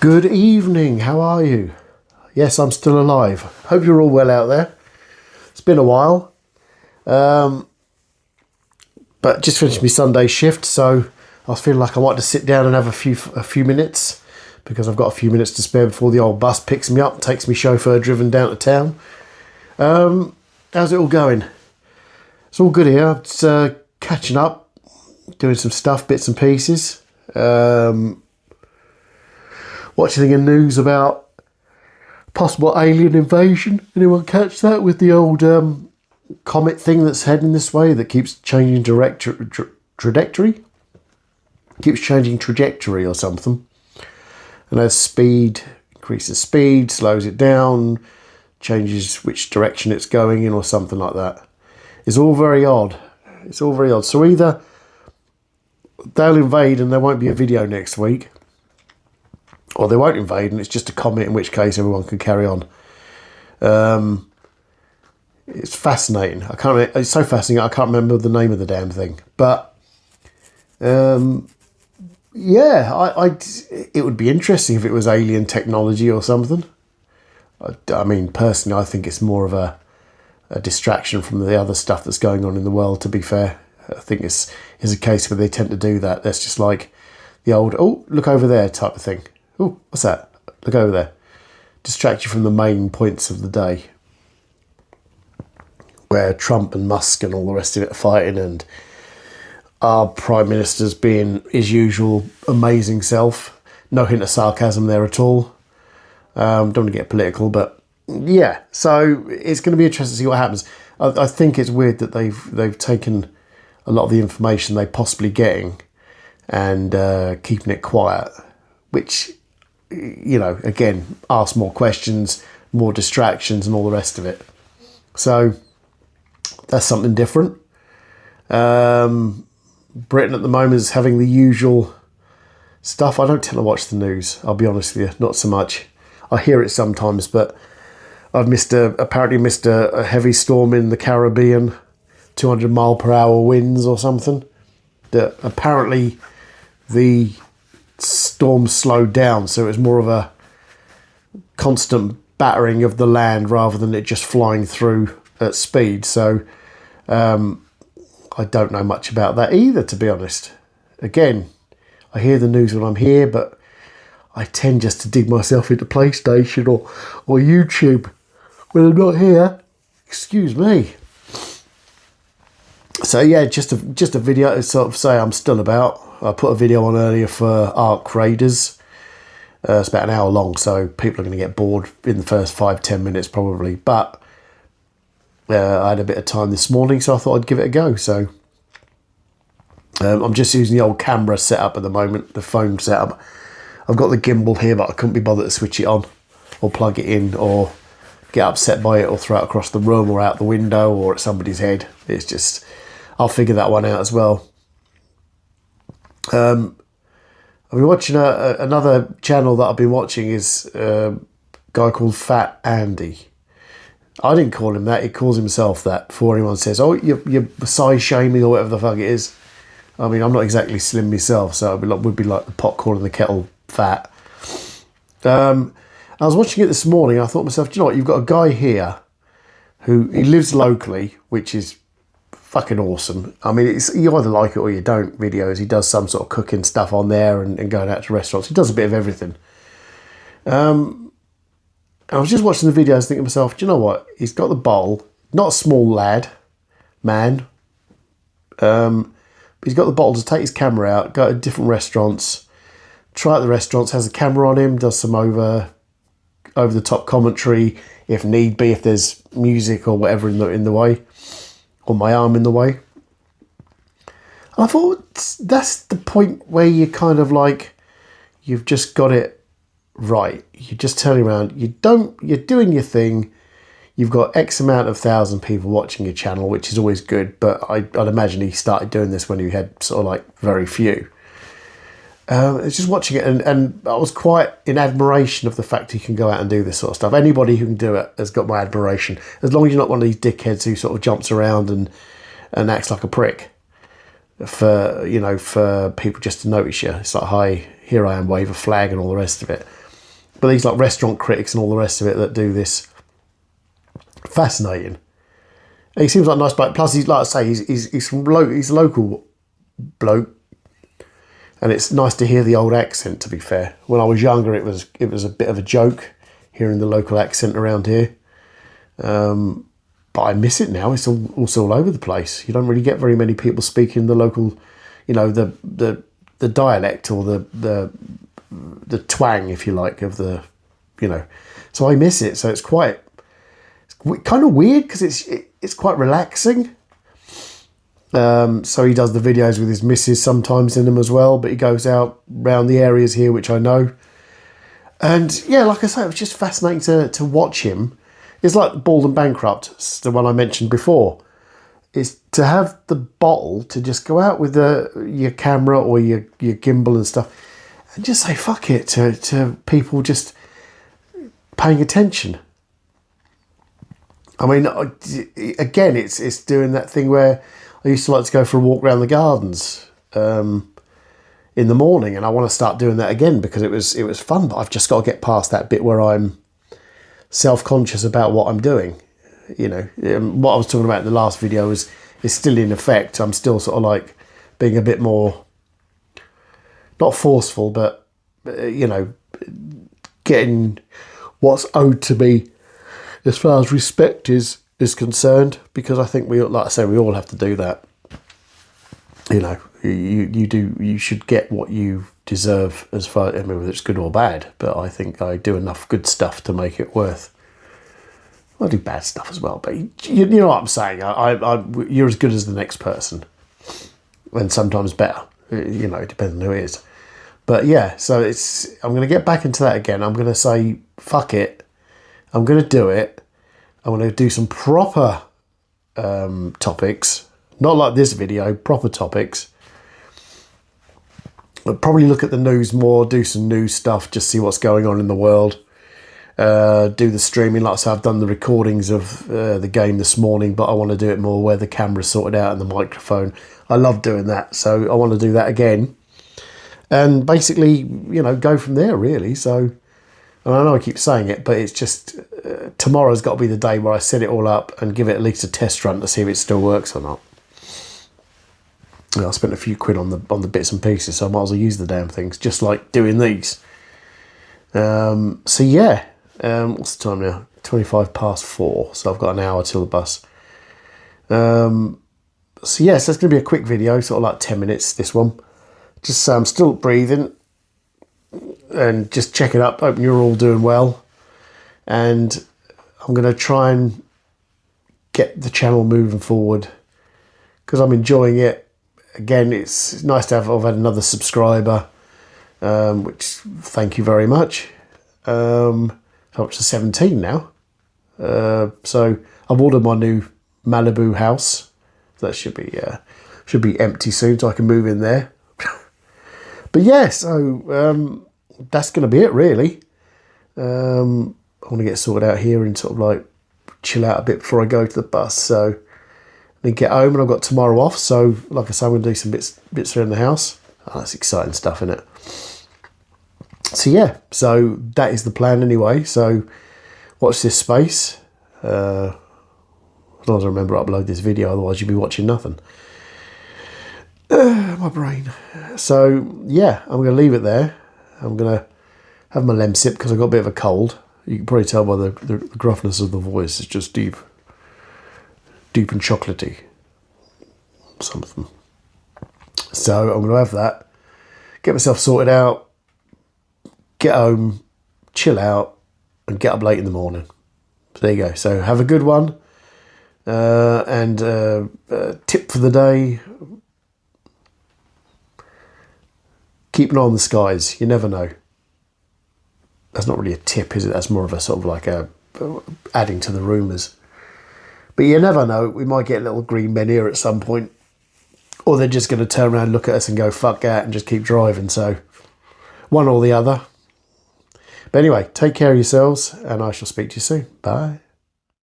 Good evening, how are you? Yes, I'm still alive. Hope you're all well out there. It's been a while. But just finished my Sunday shift, so I was feeling like I wanted to sit down and have a few minutes, because I've got a few minutes to spare before the old bus picks me up and takes me chauffeur driven down to town. How's it all going? It's all good here. It's catching up, doing some stuff, bits and pieces. Watching the news about possible alien invasion. Anyone catch that with the old comet thing that's heading this way that keeps changing trajectory? Keeps changing trajectory or something. And as speed, increases speed, slows it down, changes which direction it's going in or something like that. It's all very odd. It's all very odd. So either they'll invade and there won't be a video next week, or they won't invade and it's just a comet, in which case everyone can carry on. It's fascinating. It's so fascinating I can't remember the name of the damn thing. But yeah, it would be interesting if it was alien technology or something. I mean, personally, I think it's more of a distraction from the other stuff that's going on in the world, to be fair. I think it's a case where they tend to do that. That's just like the old, oh, look over there type of thing. Oh, what's that? Look over there. Distract you from the main points of the day, where Trump and Musk and all the rest of it are fighting, and our Prime Minister's being his usual amazing self. No hint of sarcasm there at all. Don't want to get political, but yeah. So it's going to be interesting to see what happens. I think it's weird that they've taken a lot of the information they're possibly getting and keeping it quiet, which, you know, again, ask more questions, more distractions and all the rest of it. So that's something different. Britain at the moment is having the usual stuff. I don't tend to watch the news, I'll be honest with you, not so much. I hear it sometimes, but I've apparently missed a heavy storm in the Caribbean, 200 mile per hour winds or something, that apparently the storm slowed down, so it was more of a constant battering of the land rather than it just flying through at speed. So I don't know much about that either, to be honest. Again, I hear the news when I'm here, but I tend just to dig myself into PlayStation or YouTube when I'm not here. Excuse me. So yeah, just a video to sort of say I'm still about. I put a video on earlier for Ark Raiders. It's about an hour long, so people are going to get bored in the first 5-10 minutes probably. But I had a bit of time this morning, so I thought I'd give it a go. So I'm just using the old camera setup at the moment, the phone setup. I've got the gimbal here, but I couldn't be bothered to switch it on or plug it in or get upset by it or throw it across the room or out the window or at somebody's head. It's just, I'll figure that one out as well. I've been watching another channel that I've been watching is a guy called Fat Andy. I didn't call him that. He calls himself that before anyone says, oh, you're size shaming or whatever the fuck it is. I mean, I'm not exactly slim myself, so it would be like the pot calling the kettle fat. I was watching it this morning. I thought to myself, do you know what? You've got a guy here he lives locally, which is fucking awesome. I mean, you either like it or you don't videos. He does some sort of cooking stuff on there and going out to restaurants. He does a bit of everything. I was just watching the videos thinking to myself, do you know what? He's got the bowl. Not a small man. But he's got the bottle to take his camera out, go to different restaurants, try at the restaurants, has a camera on him, does some over the top commentary if need be, if there's music or whatever in the way, or my arm in the way. And I thought that's the point where you kind of like, you've just got it right. You're just turning around, you're doing your thing. You've got X amount of thousand people watching your channel, which is always good, but I'd imagine he started doing this when he had sort of like very few. I was just watching it and I was quite in admiration of the fact he can go out and do this sort of stuff. Anybody who can do it has got my admiration, as long as you're not one of these dickheads who sort of jumps around and acts like a prick for people just to notice you. It's like, hi, here I am, wave a flag and all the rest of it. But these like restaurant critics and all the rest of it that do this, fascinating. And he seems like a nice bloke. Plus, he's like I say, he's a local bloke, and it's nice to hear the old accent. To be fair, when I was younger, it was a bit of a joke hearing the local accent around here. But I miss it now. It's also all over the place. You don't really get very many people speaking the local, you know, the dialect or the twang, if you like, of the, you know. So I miss it. So it's kind of weird because it's quite relaxing. So he does the videos with his missus sometimes in them as well, but he goes out around the areas here, which I know. And yeah, like I say, it was just fascinating to watch him. It's like Bald and Bankrupt, it's the one I mentioned before. Is to have the bottle to just go out with your camera or your gimbal and stuff and just say fuck it to people just paying attention. I mean, again, it's doing that thing where I used to like to go for a walk around the gardens in the morning, and I want to start doing that again because it was fun, but I've just got to get past that bit where I'm self-conscious about what I'm doing. You know, what I was talking about in the last video is still in effect. I'm still sort of like being a bit more, not forceful, but you know, getting what's owed to me as far as respect is concerned, because I think like I say, we all have to do that. You know, you should get what you deserve as far, I mean, whether it's good or bad, but I think I do enough good stuff to make it worth. I do bad stuff as well, but you know what I'm saying. You're as good as the next person, and sometimes better. You know, it depends on who it is. But yeah, so I'm going to get back into that again. I'm going to say fuck it. I'm going to do it. I'm going to do some proper topics, not like this video, proper topics. I'll probably look at the news more, do some news stuff, just see what's going on in the world. Do the streaming. Like I said, I've done the recordings of the game this morning, but I want to do it more where the camera's sorted out and the microphone. I love doing that, so I want to do that again. And basically, you know, go from there, really. So, and I know I keep saying it, but it's just, tomorrow's got to be the day where I set it all up and give it at least a test run to see if it still works or not. I spent a few quid on the bits and pieces, so I might as well use the damn things, just like doing these. So yeah, what's the time now? 4:25, so I've got an hour till the bus. So yes, that's going to be a quick video, sort of like 10 minutes, this one. Just so I'm still breathing and just checking up, hoping you're all doing well. And I'm going to try and get the channel moving forward because I'm enjoying it. Again, it's nice to have. I've had another subscriber, which thank you very much. I'm up to 17 now. So I've ordered my new Malibu house. That should be empty soon, so I can move in there. But yeah, so that's going to be it, really. I want to get sorted out here and sort of like chill out a bit before I go to the bus. So then get home, and I've got tomorrow off. So like I say, I'm going to do some bits around the house. Oh, that's exciting stuff, isn't it? So yeah, so that is the plan anyway. So watch this space. As long as I remember to upload this video, otherwise you'll be watching nothing. My brain. So yeah, I'm going to leave it there. I'm going to have my Lemsip because I've got a bit of a cold. You can probably tell by the gruffness of the voice. It's just deep and chocolatey. Something. So I'm going to have that. Get myself sorted out. Get home. Chill out. And get up late in the morning. So there you go. So have a good one. And tip for the day. Keep an eye on the skies. You never know. That's not really a tip, is it? That's more of a sort of like a adding to the rumours. But you never know. We might get little green men here at some point. Or they're just going to turn around, look at us and go, fuck that, and just keep driving. So one or the other. But anyway, take care of yourselves, and I shall speak to you soon. Bye.